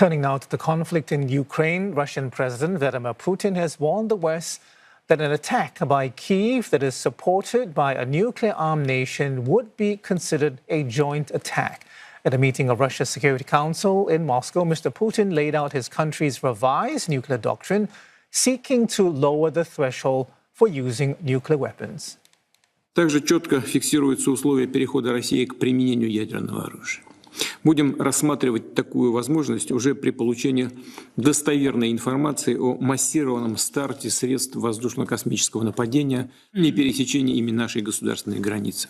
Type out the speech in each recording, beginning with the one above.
Turning now to the conflict in Ukraine, Russian President Vladimir Putin has warned the West that an attack by Kyiv that is supported by a nuclear-armed nation would be considered a joint attack. At a meeting of Russia's Security Council in Moscow, Mr. Putin laid out his country's revised nuclear doctrine, seeking to lower the threshold for using nuclear weapons. Также четко фиксируются условия перехода России к применению ядерного оружия. Будем рассматривать такую возможность уже при получении достоверной информации о массированном старте средств воздушно-космического нападения и пересечении ими нашей государственной границы.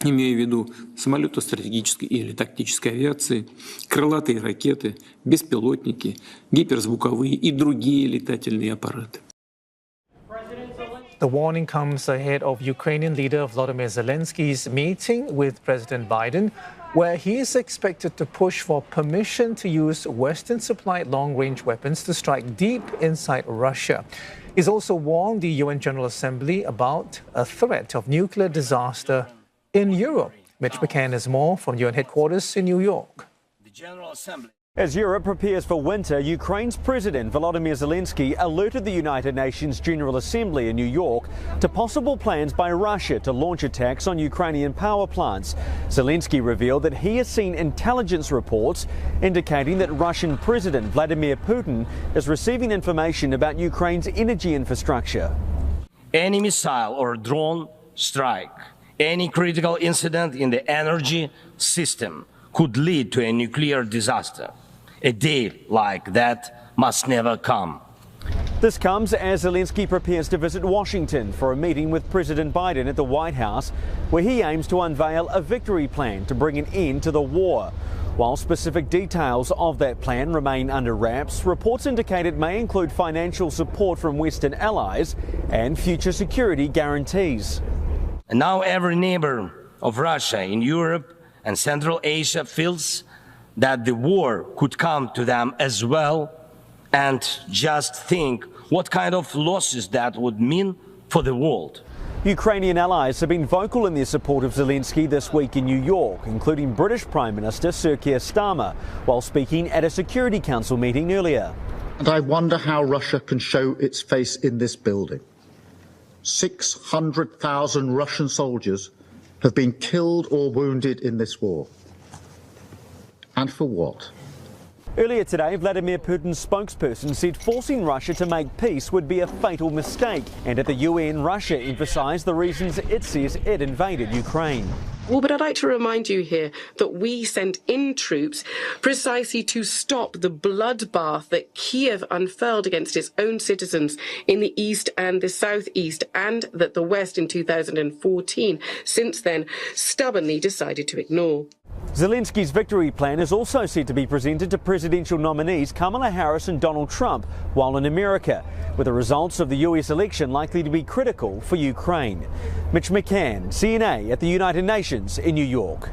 Имея в виду самолеты стратегической или тактической авиации, крылатые ракеты, беспилотники, гиперзвуковые и другие летательные аппараты. The warning comes ahead of Ukrainian leader Volodymyr Zelensky's meeting with President Biden, where he is expected to push for permission to use Western-supplied long-range weapons to strike deep inside Russia. He's also warned the UN General Assembly about a threat of nuclear disaster in Europe. Mitch McCann has more from UN headquarters in New York. As Europe prepares for winter, Ukraine's President Volodymyr Zelenskyy alerted the United Nations General Assembly in New York to possible plans by Russia to launch attacks on Ukrainian power plants. Zelenskyy revealed that he has seen intelligence reports indicating that Russian President Vladimir Putin is receiving information about Ukraine's energy infrastructure. Any missile or drone strike, any critical incident in the energy system could lead to a nuclear disaster. A day like that must never come. This comes as Zelenskyy prepares to visit Washington for a meeting with President Biden at the White House, where he aims to unveil a victory plan to bring an end to the war. While specific details of that plan remain under wraps, reports indicate it may include financial support from Western allies and future security guarantees. And now every neighbor of Russia in Europe and Central Asia feels that the war could come to them as well, and just think what kind of losses that would mean for the world. Ukrainian allies have been vocal in their support of Zelenskyy this week in New York, including British Prime Minister Sir Keir Starmer, while speaking at a Security Council meeting earlier. And I wonder how Russia can show its face in this building. 600,000 Russian soldiers have been killed or wounded in this war. And for what? Earlier today, Vladimir Putin's spokesperson said forcing Russia to make peace would be a fatal mistake. And at the UN, Russia emphasised the reasons it says it invaded Ukraine. Well, but I'd like to remind you here that we sent in troops precisely to stop the bloodbath that Kiev unfurled against its own citizens in the east and the southeast, and that the West in 2014 since then stubbornly decided to ignore. Zelenskyy's victory plan is also said to be presented to presidential nominees Kamala Harris and Donald Trump while in America, with the results of the US election likely to be critical for Ukraine. Mitch McCann, CNA at the United Nations in New York.